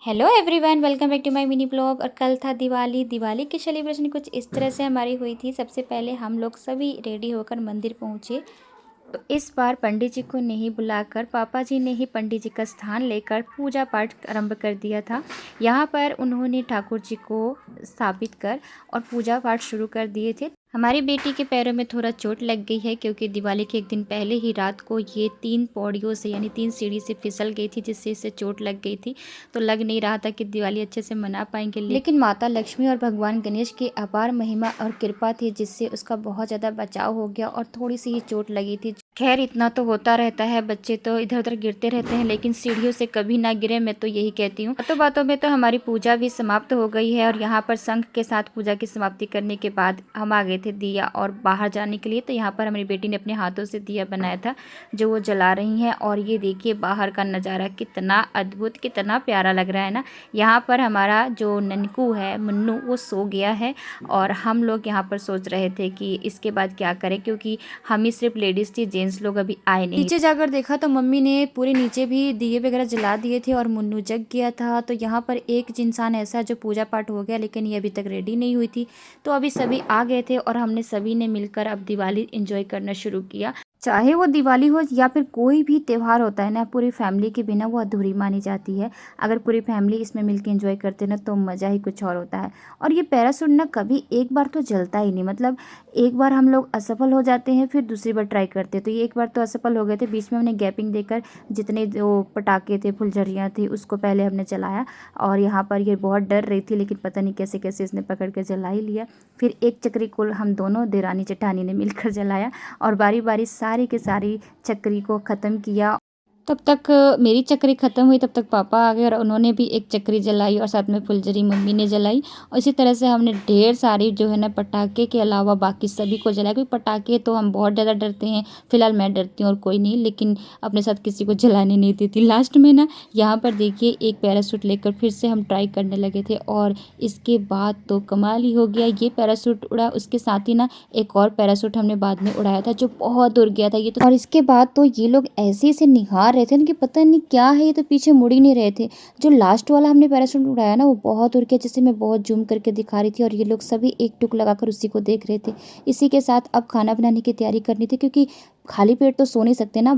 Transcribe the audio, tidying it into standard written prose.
Hello everyone, welcome back to my mini vlog. और कल था दिवाली की सेलिब्रेशन कुछ इस तरह से हमारी हुई थी। सबसे पहले हम लोग सभी रेडी होकर मंदिर पहुँचे। तो इस बार पंडित जी को नहीं बुलाकर पापा जी ने ही पंडित जी का स्थान लेकर पूजा पाठ आरंभ कर दिया था। यहाँ पर उन्होंने ठाकुर जी को स्थापित कर और पूजा पाठ शुरू कर दिए थे। हमारी बेटी के पैरों में थोड़ा चोट लग गई है क्योंकि दिवाली के एक दिन पहले ही रात को ये 3 पौड़ियों से यानी 3 सीढ़ी से फिसल गई थी, जिससे इसे चोट लग गई थी। तो लग नहीं रहा था कि दिवाली अच्छे से मना पाएंगे, लेकिन माता लक्ष्मी और भगवान गणेश की अपार महिमा और कृपा थी, जिससे उसका बहुत ज़्यादा बचाव हो गया और थोड़ी सी ही चोट लगी थी। खैर, इतना तो होता रहता है, बच्चे तो इधर उधर गिरते रहते हैं, लेकिन सीढ़ियों से कभी ना गिरे, मैं तो यही कहती हूँ। बातों बातों में तो हमारी पूजा भी समाप्त हो गई है और यहाँ पर शंख के साथ पूजा की समाप्ति करने के बाद हम आ गए थे दिया और बाहर जाने के लिए। तो यहाँ पर हमारी बेटी ने अपने हाथों से दिया बनाया था जो वो जला रही हैं। और ये देखिए बाहर का नज़ारा कितना अद्भुत, कितना प्यारा लग रहा है ना। यहाँ पर हमारा जो ननकू है मुन्नू, वो सो गया है और हम लोग यहाँ पर सोच रहे थे कि इसके बाद क्या करें, क्योंकि हम ही सिर्फ लेडीज़ थी, जेंट्स लोग अभी आए नहीं। नीचे जाकर देखा तो मम्मी ने पूरे नीचे भी दिए वगैरह जला दिए थे और मुन्नू जग गया था। तो यहाँ पर एक इंसान ऐसा है जो पूजा पाठ हो गया, लेकिन ये अभी तक रेडी नहीं हुई थी। तो अभी सभी आ गए थे और हमने सभी ने मिलकर अब दिवाली एंजॉय करना शुरू किया। चाहे वो दिवाली हो या फिर कोई भी त्यौहार होता है ना, पूरी फैमिली के बिना वो अधूरी मानी जाती है। अगर पूरी फैमिली इसमें मिलके एंजॉय करते ना तो मज़ा ही कुछ और होता है। और ये पैराशूट ना कभी एक बार तो जलता ही नहीं, मतलब एक बार हम लोग असफल हो जाते हैं फिर दूसरी बार ट्राई करते हैं। तो ये एक बार तो असफल हो गए थे, बीच में हमने गैपिंग देकर जितने जो पटाखे थे, फुलझड़ियाँ थी, उसको पहले हमने जलाया। और यहाँ पर ये बहुत डर रही थी, लेकिन पता नहीं कैसे कैसे इसने पकड़ के जला ही लिया। फिर एक चक्री को हम दोनों देरानी जेठानी ने मिलकर जलाया और बारी बारी सारी की सारी चक्री को ख़त्म किया। तब तक मेरी चक्री ख़त्म हुई, तब तक पापा आ गए और उन्होंने भी एक चक्री जलाई और साथ में फुलझड़ी मम्मी ने जलाई। और इसी तरह से हमने ढेर सारी जो है ना पटाखे के अलावा बाकी सभी को जलाया, क्योंकि पटाखे तो हम बहुत ज़्यादा डरते हैं। फिलहाल मैं डरती हूँ और कोई नहीं, लेकिन अपने साथ किसी को जलाने नहीं देती। लास्ट में ना यहाँ पर देखिए एक पैराशूट लेकर फिर से हम ट्राई करने लगे थे और इसके बाद तो कमाल ही हो गया। ये पैराशूट उड़ा, उसके साथ ही ना एक और पैराशूट हमने बाद में उड़ाया था जो बहुत दूर गया था। ये तो और इसके बाद तो ये लोग ऐसे से निहार रहे थे कि पता नहीं क्या है, ये तो पीछे मुड़ ही नहीं रहे थे। जो लास्ट वाला हमने पैराशूट उड़ाया ना वो बहुत दूर गया, जिसे मैं बहुत जूम करके दिखा रही थी और ये लोग सभी एक टुक लगाकर उसी को देख रहे थे। इसी के साथ अब खाना बनाने की तैयारी करनी थी, क्योंकि खाली पेट तो सो नहीं सकते ना।